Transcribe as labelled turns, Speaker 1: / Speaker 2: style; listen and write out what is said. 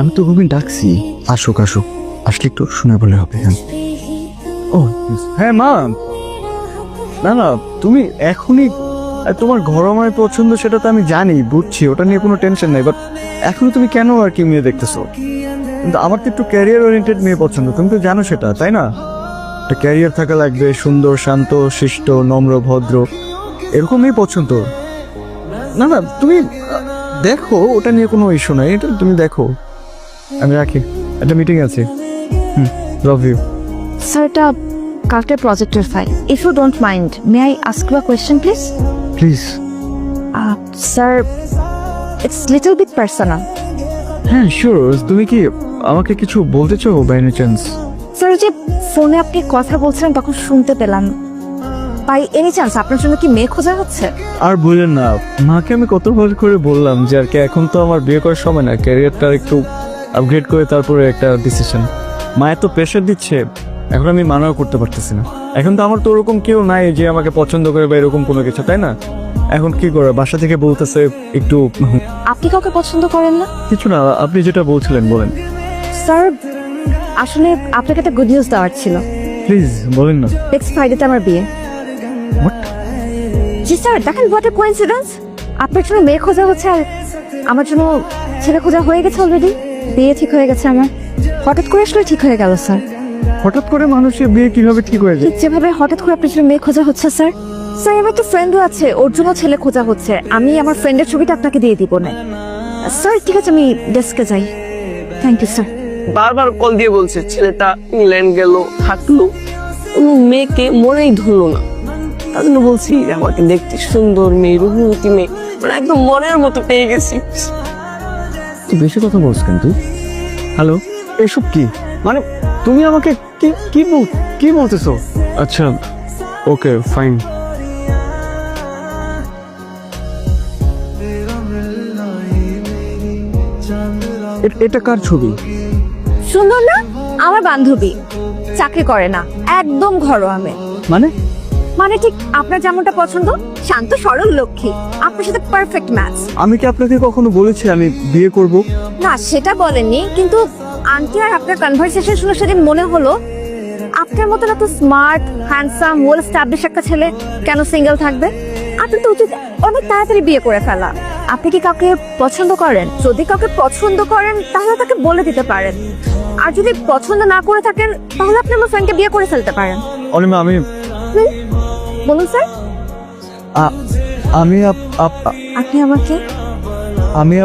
Speaker 1: আমি তো রুবিন ডাকছি, আসুক আসুক, আসলে একটু শুনে বলে হবে। হ্যাঁ ও হ্যাঁ মা, না না তুমি এখনই, তোমার ঘর আমার পছন্দ সেটা তো আমি জানি, বুঝছি, ওটা নিয়ে কোনো টেনশন নাই, বাট এখনো তুমি কেন আর কি মেয়ে দেখতেছো? কিন্তু আমার তো একটু ক্যারিয়ার ওরিয়েন্টেড মেয়ে পছন্দ, তুমি তো জানো সেটা, তাই না? একটা ক্যারিয়ার থাকা লাগবে, সুন্দর, শান্ত, শিষ্ট, নম্র, ভদ্র, এরকম মেয়ে পছন্দ। না না তুমি দেখো, ওটা নিয়ে কোনো ইস্যু নাই, এটা তুমি দেখো। আমি রাখি, একটা মিটিং আছে। Love you.
Speaker 2: স্যার, এটা কালকের প্রজেক্টের file. If you don't mind, may I ask you a question please?
Speaker 1: Please.
Speaker 2: Sir, it's little bit personal.
Speaker 1: হ্যাঁ শিওর, তুমি কি আমাকে কিছু বলতে চাও বাই এনি চান্স?
Speaker 2: স্যার, যে ফোনে আপনি কথা বলছিলেন তখন শুনতে পেলাম, বাই এনি চান্স আপনার জন্য কি মেয়ে খোঁজা হচ্ছে?
Speaker 1: আর বললেন না, মাকে আমি কতবার করে বললাম যে আর কি এখন তো আমার বিয়ে করার সময় না, ক্যারিয়ারটা একটু আপগ্রেড করে তারপরে একটা ডিসিশন। মা এত প্রেশার দিচ্ছে, এখন আমি মানাও করতে পারতেছি না। এখন তো আমার তো ওরকম কেউ নাই যে আমাকে পছন্দ করে বা এরকম কোনো কিছু, তাই না? এখন কি করে, বাসা থেকে বলতেছে একটু।
Speaker 2: আপনি কাউকে পছন্দ করেন না?
Speaker 1: কিছু না, আপনি যেটা বলছিলেন বলেন।
Speaker 2: স্যার, আসলে আপনাকে একটা গুড নিউজ দেওয়ার ছিল।
Speaker 1: প্লিজ বলেন না।
Speaker 2: নেক্সট ফ্রাইডেতে আমার বিয়ে।
Speaker 1: হোয়াট?
Speaker 2: জি স্যার, দেখেন হোয়াট এ কোইন্সিডেন্স। আপনার জন্য মেয়ে খোঁজা হচ্ছে আর আমার জন্য ছেলে খোঁজা হয়ে গেছে অলরেডি। বিয়ে ঠিক হয়ে গেছে আমার। হঠাৎ করে আসলে ঠিক হয়ে গেল স্যার।
Speaker 1: হঠাৎ করে মানুষের বিয়ে কিভাবে ঠিক হয়ে যায়?
Speaker 2: ঠিক যেভাবে হঠাৎ করে আপনার জন্য মেয়ে খোঁজা হচ্ছে স্যার। স্যার, আমার তো ফ্রেন্ডও আছে, ওর জন্য ছেলে খোঁজা হচ্ছে। আমি আমার ফ্রেন্ডের ছবিটা আপনাকে দিয়ে দিব না স্যার? ঠিক আছে, আমি ডেস্কে যাই। Thank you sir.
Speaker 3: বারবার কল দিয়ে বলছে ছেলেটা ইংল্যান্ড গেল, থাকলো, কোনো মেয়েকে মনেই ধরলো না। তার জন্য বলছি আমাকে দেখতে সুন্দর মেয়ে, রূপবতী মেয়ে, মানে একদম মনের মতো পেয়ে গেছি।
Speaker 1: তুই বেশি কথা বলছ কেন তুই? হ্যালো, এসব কি? মানে তুমি আমাকে কি বলতেছো? আচ্ছা ওকে ফাইন। এটা কার ছবি?
Speaker 2: সুন্দর না? আমার বান্ধবী, চাকরি করে না, একদম ঘরোয়া মেয়ে।
Speaker 1: মানে
Speaker 2: মানে ঠিক আপনার যেমনটা পছন্দ, শান্ত সরল লক্ষ্মী, আপনার সাথে পারফেক্ট ম্যাচ।
Speaker 1: আমি কি আপনাকে কখনো বলেছি আমি বিয়ে করব?
Speaker 2: না, সেটা বলেননি, কিন্তু আন্টি আর আপনার কনভারসেশন শুনে সেদিন মনে হলো আপনার মতো এত স্মার্ট, হ্যান্ডসাম, ওয়েল এস্টাবলিশ একটা ছেলে কেন সিঙ্গেল থাকবে? আপনার তো উচিত অনেক তাড়াতাড়ি বিয়ে করে ফেলা। আপনি কি কাউকে পছন্দ করেন? যদি কাউকে পছন্দ করেন তাহলে তাকে বলে দিতে পারেন, আর যদি পছন্দ না করে থাকেন তাহলে আপনি আমার ফ্রেন্ডকে বিয়ে করে ফেলতে পারেন।
Speaker 1: অনিমা আমি
Speaker 2: বলুন স্যার।
Speaker 1: আমি
Speaker 2: আপনি আমাকে
Speaker 1: আমি